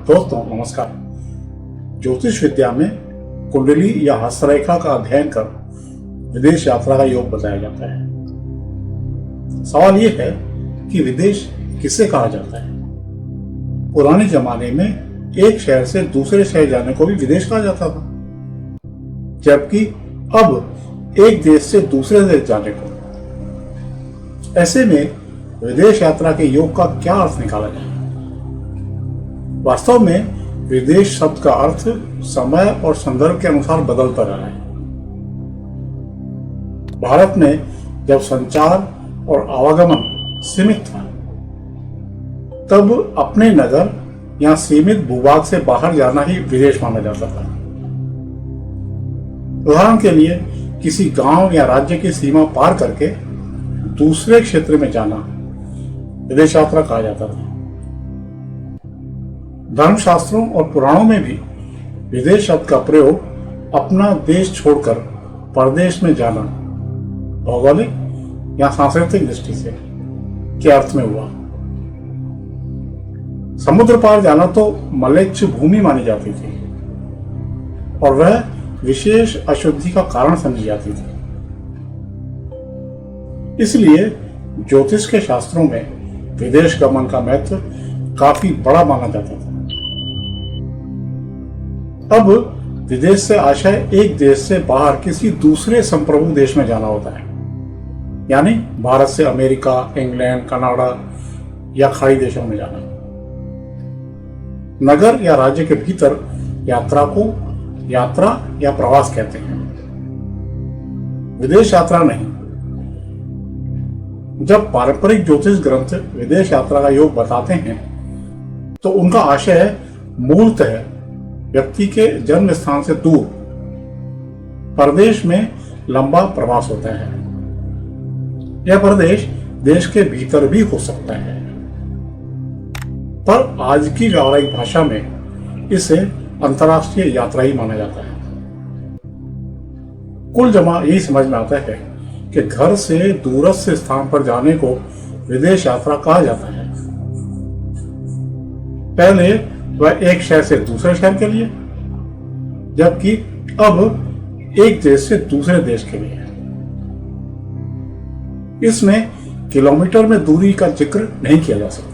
दोस्तों नमस्कार। ज्योतिष विद्या में कुंडली या हस्तरेखा का अध्ययन कर विदेश यात्रा का योग बताया जाता है। सवाल यह है कि विदेश किसे कहा जाता है। पुराने जमाने में एक शहर से दूसरे शहर जाने को भी विदेश कहा जाता था, जबकि अब एक देश से दूसरे देश जाने को। ऐसे में विदेश यात्रा के योग का क्या अर्थ निकाला जाए। वास्तव में विदेश शब्द का अर्थ समय और संदर्भ के अनुसार बदलता रहा है। भारत में जब संचार और आवागमन सीमित था, तब अपने नगर या सीमित भूभाग से बाहर जाना ही विदेश माना जाता था। उदाहरण के लिए किसी गांव या राज्य की सीमा पार करके दूसरे क्षेत्र में जाना विदेश यात्रा कहा जाता था। धर्मशास्त्रों और पुराणों में भी विदेश शब्द का प्रयोग अपना देश छोड़कर परदेश में जाना भौगोलिक या सांस्कृतिक दृष्टि से के अर्थ में हुआ। समुद्र पार जाना तो मलेच्छ भूमि मानी जाती थी और वह विशेष अशुद्धि का कारण समझी जाती थी। इसलिए ज्योतिष के शास्त्रों में विदेश गमन का महत्व काफी बड़ा माना जाता था। अब विदेश से आशय एक देश से बाहर किसी दूसरे संप्रभु देश में जाना होता है, यानी भारत से अमेरिका, इंग्लैंड, कनाडा या खाड़ी देशों में जाना। नगर या राज्य के भीतर यात्रा को यात्रा या प्रवास कहते हैं, विदेश यात्रा नहीं। जब पारंपरिक ज्योतिष ग्रंथ विदेश यात्रा का योग बताते हैं तो उनका आशय मूलतः व्यक्ति के जन्म स्थान से दूर परदेश में लंबा प्रवास होता है। यह प्रदेश देश के भीतर भी हो सकता है, पर आज की व्यावहारिक भाषा में इसे अंतर्राष्ट्रीय यात्रा ही माना जाता है। कुल जमा यही समझ में आता है कि घर से दूरस्थ स्थान पर जाने को विदेश यात्रा कहा जाता है। पहले वह एक शहर से दूसरे शहर के लिए, जबकि अब एक देश से दूसरे देश के लिए। इसमें किलोमीटर में दूरी का जिक्र नहीं किया जा सकता।